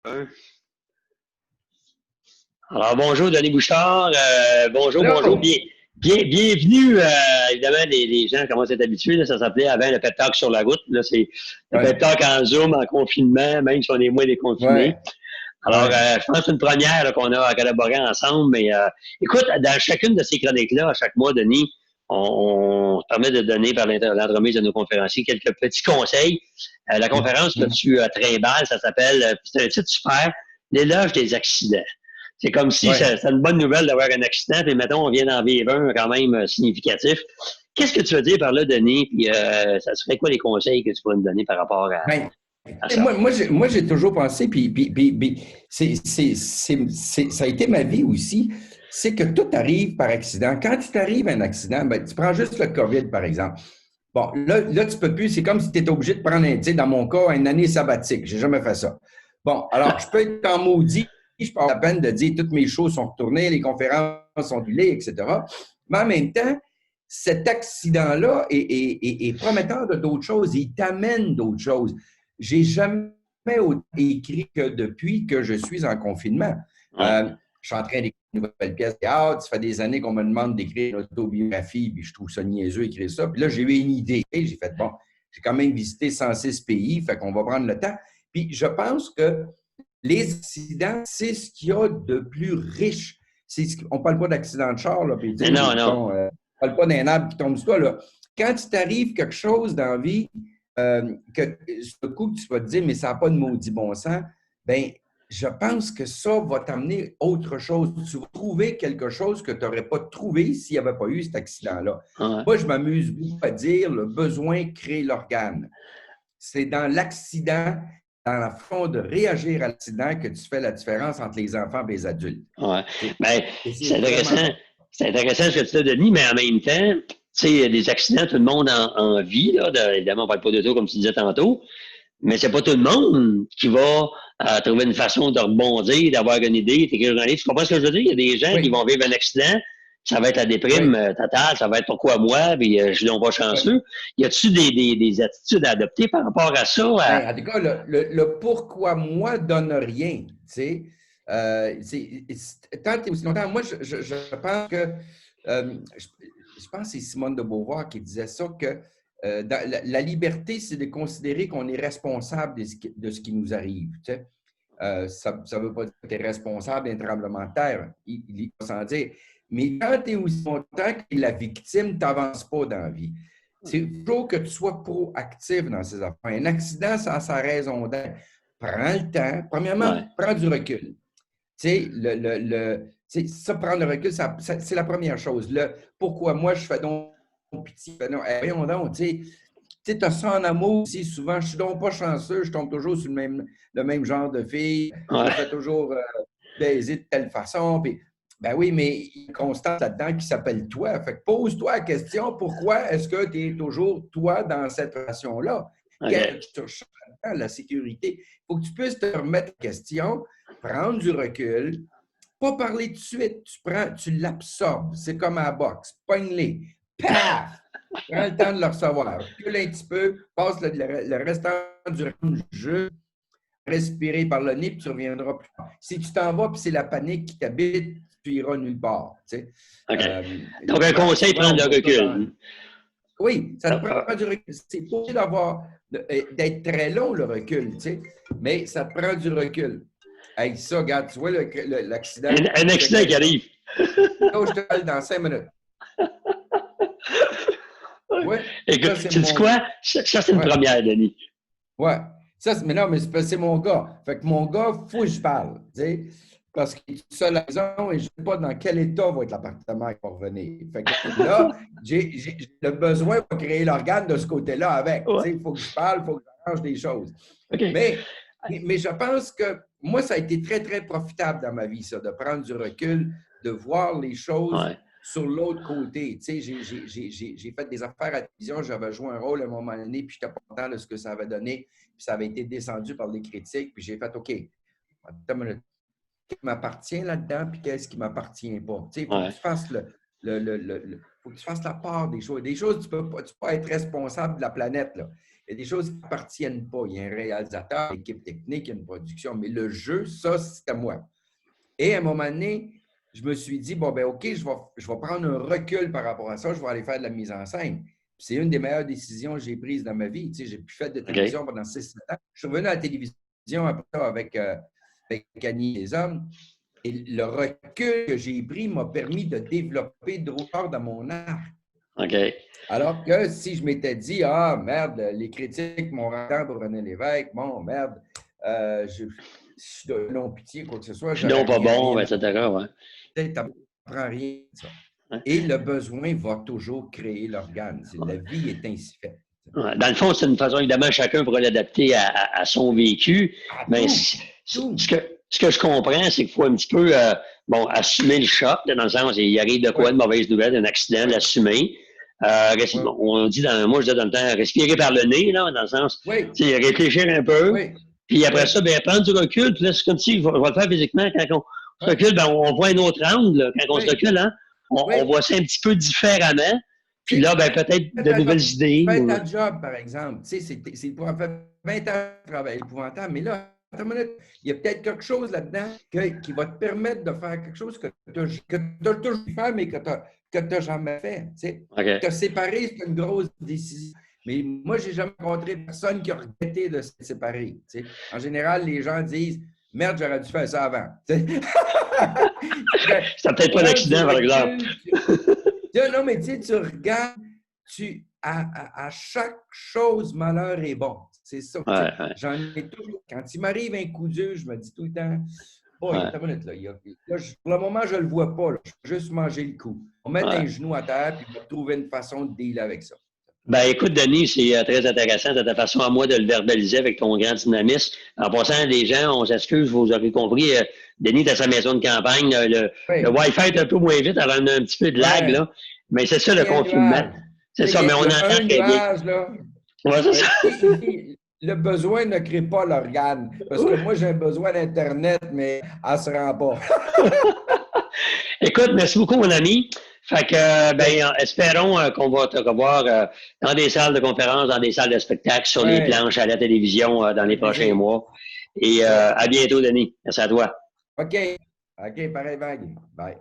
Un. Alors, bonjour, Denis Bouchard. Bonjour. Allô? Bienvenue. Évidemment, les gens commencent à être habitués. Là, ça s'appelait avant le pep talk sur la route. Là, c'est le pep Ouais, talk en Zoom, en confinement, même si on est moins déconfinés. ouais, Alors, ouais, je pense que c'est une première là, qu'on a collaboré ensemble. Mais écoute, dans chacune de ces chroniques-là, à chaque mois, Denis, on se permet de donner par l'entremise de nos conférenciers quelques petits conseils. La conférence que mhm, tu trimbales, ça s'appelle, c'est un titre super, l'éloge des accidents. C'est comme si ouais. c'est une bonne nouvelle d'avoir un accident, puis mettons, on vient d'en vivre un quand même significatif. Qu'est-ce que tu veux dire par là, Denis? Puis ça serait quoi les conseils que tu pourrais nous donner par rapport Ben, à tu sais, ça? moi, j'ai toujours pensé, puis ça a été ma vie aussi, c'est que tout arrive par accident. Quand il t'arrive un accident, ben, tu prends juste le COVID, par exemple. Bon, là tu peux plus, c'est comme si tu étais obligé de prendre, tu sais, dans mon cas, une année sabbatique. J'ai jamais fait ça. Bon, alors, je peux être en maudit, je peux avoir la peine de dire toutes mes choses sont retournées, les conférences sont annulées, etc. Mais en même temps, cet accident-là est prometteur de d'autres choses, il t'amène d'autres choses. J'ai jamais autant écrit que depuis que je suis en confinement. Ouais. Je suis en train d'écrire une nouvelle pièce de théâtre. Ça fait des années qu'on me demande d'écrire une autobiographie, puis je trouve ça niaiseux d'écrire ça. Puis là, j'ai eu une idée. J'ai fait, bon, j'ai quand même visité 106 pays, fait qu'on va prendre le temps. Puis je pense que les accidents, c'est ce qu'il y a de plus riche. On ne parle pas d'accident de char, là, puis, Non, non. bon, on ne parle pas d'un arbre qui tombe sur toi. Là. Quand il t'arrive quelque chose dans la vie, que ce coup, tu vas te dire, mais ça n'a pas de maudit bon sens, bien, je pense que ça va t'amener autre chose. Tu vas trouver quelque chose que tu n'aurais pas trouvé s'il n'y avait pas eu cet accident-là. Ouais. Moi, je m'amuse beaucoup à dire le besoin crée l'organe. C'est dans l'accident, dans la façon de réagir à l'accident que tu fais la différence entre les enfants et les adultes. Ouais. C'est Ben, c'est vraiment intéressant. ça. C'est intéressant ce que tu as, Denis, mais en même temps, tu sais, des accidents, tout le monde en vit, là. Évidemment, on ne parle pas de tout, comme tu disais tantôt, mais c'est pas tout le monde qui va trouver une façon de rebondir, d'avoir une idée, d'écrire un livre. Tu comprends ce que je veux dire? Il y a des gens qui Oui, vont vivre un accident, ça va être la déprime oui, totale, ça va être pourquoi moi, puis je suis donc pas oui. chanceux. Y a-tu des attitudes à adopter par rapport à ça? Ben, en tout cas, le pourquoi moi donne rien, tu sais. Tant et aussi longtemps, moi, je pense que, je pense que c'est Simone de Beauvoir qui disait ça, que la liberté, c'est de considérer qu'on est responsable de ce qui nous arrive, tu sais. Ça ne veut pas dire que tu es responsable d'un tremblement de terre, il va sans dire. Mais quand tu es aussi longtemps que la victime, tu n'avances pas dans la vie. C'est toujours que tu sois proactif dans ces affaires. Un accident, ça a sa raison d'être. Prends le temps. Ouais. Premièrement, prends du recul. Tu sais, ça, prendre le recul, c'est la première chose. Pourquoi moi, je fais donc pitié? Non, voyons donc, tu as ça en amour aussi. Souvent, je suis donc pas chanceux, je tombe toujours sur le même genre de fille. Je me Ouais. fais toujours baiser de telle façon. Puis, ben oui, mais il y a une constante là-dedans qui s'appelle toi. Fait que pose-toi la question, pourquoi est-ce que tu es toujours toi dans cette relation-là? Qu'est-ce OK. que tu recherches là-dedans? La sécurité. Il faut que tu puisses te remettre en question, prendre du recul, pas parler tout de suite. Tu l'absorbes. C'est comme à la boxe. Pogne-les. Paf! Prends le temps de le recevoir. Recule un petit peu, passe le restant du jeu, respirer par le nez, puis tu reviendras plus tard. Si tu t'en vas, puis c'est la panique qui t'habite, tu iras nulle part. Tu sais. OK. Euh, Donc, un souvent, conseil, souvent, prendre on le voit ça dans. recul. Oui, ça te Ah, prend du recul. C'est pas obligé d'être très long, le recul, tu sais, mais ça te prend du recul. Hey, ça, regarde, tu vois l'accident, un je te accident qui cache pas. arrive. Là, je te parle dans 5 minutes. Oui, Écoute, ça, c'est tu dis mon. quoi? Ça, c'est une Ouais. première, Denis. Ouais. Ça, mais non, mais c'est mon gars. Fait que mon gars, il faut que je parle. Tu sais, parce qu'il est seul à la maison et je ne sais pas dans quel état va être l'appartement qui va revenir. Fait que là, j'ai le besoin de créer l'organe de ce côté-là avec. Tu Ouais. sais, il faut que je parle, il faut que j'arrange des choses. OK. Mais je pense que moi, ça a été très, très profitable dans ma vie, ça, de prendre du recul, de voir les choses Ouais. sur l'autre côté. Tu sais, j'ai fait des affaires à la télévision, j'avais joué un rôle à un moment donné, puis j'étais pas content de ce que ça avait donné, puis ça avait été descendu par les critiques, puis j'ai fait OK, attends une minute, qu'est-ce qui m'appartient là-dedans, puis qu'est-ce qui ne m'appartient pas. Tu sais, il faut que Ouais. tu fasses faut que tu fasses la part des choses. Des choses, tu peux pas être responsable de la planète, là. Il y a des choses qui n'appartiennent pas. Il y a un réalisateur, une équipe technique, une production, mais le jeu, ça, c'est à moi. Et à un moment donné, je me suis dit, bon, ben OK, je vais prendre un recul par rapport à ça, je vais aller faire de la mise en scène. C'est une des meilleures décisions que j'ai prises dans ma vie. Tu sais, j'ai pu faire de télévision pendant 6-7 ans. Je suis revenu à la télévision après ça avec Annie et les hommes. Et le recul que j'ai pris m'a permis de développer d'autres dans mon art. OK. Alors que si je m'étais dit, ah, merde, les critiques m'ont rendu pour René Lévesque, bon, merde, je suis de non-pitié, quoi que ce soit. Je suis donc pas bon, etc. Ouais. Tu n'apprends rien de ça. Ouais. Et le besoin va toujours créer l'organe. La vie est ainsi faite. Ouais. Dans le fond, c'est une façon, évidemment, chacun pourrait l'adapter à son vécu. Mais ce que je comprends, c'est qu'il faut un petit peu assumer le choc, dans le sens, il arrive de quoi, de mauvaise nouvelle, d'un accident, l'assumer. On dit moi, je disais dans le temps, respirer par le nez, là, dans le sens, réfléchir un peu. Puis après ça, prendre du recul. Puis là, c'est comme si, je vais le faire physiquement, quand on se recule, on voit un autre angle. Là, quand on se recule, hein, on voit ça un petit peu différemment. Puis là, peut-être de nouvelles idées. Fais ta job, par exemple. Tu sais, c'est pour en faire 20 ans de travail épouvantable, mais là, il y a peut-être quelque chose là-dedans qui va te permettre de faire quelque chose que tu as toujours fait, mais que tu n'as jamais fait. Tu sais. Te séparer, c'est une grosse décision. Mais moi, je n'ai jamais rencontré personne qui a regretté de se séparer. Tu sais. En général, les gens disent « Merde, j'aurais dû faire ça avant. » C'est peut-être pas l'accident, par exemple. Non, mais tu sais, tu regardes, à chaque chose, malheur est bon. C'est ça. J'en ai toujours. Quand il m'arrive un coup dur, je me dis tout le temps, il y a une minute, là. Pour le moment, je ne le vois pas. Là. Je vais juste manger le coup. On met un genou à terre et on va trouver une façon de dealer avec ça. Écoute, Denis, c'est très intéressant de ta façon à moi de le verbaliser avec ton grand dynamisme. En passant, les gens, on s'excuse, vous aurez compris, Denis est à sa maison de campagne. Le Wi-Fi est un peu moins vite, alors on a un petit peu de lag, là. Mais c'est ça le confinement. C'est ça, mais on entend très bien. Ouais, c'est ça. Le besoin ne crée pas l'organe. Parce que moi, j'ai un besoin d'Internet, mais elle ne se rend pas. Écoute, merci beaucoup, mon ami. Fait que, espérons qu'on va te revoir dans des salles de conférences, dans des salles de spectacle, sur les planches, à la télévision dans les prochains mois. Et à bientôt, Denis. Merci à toi. OK. OK, pareil, vague. Bye.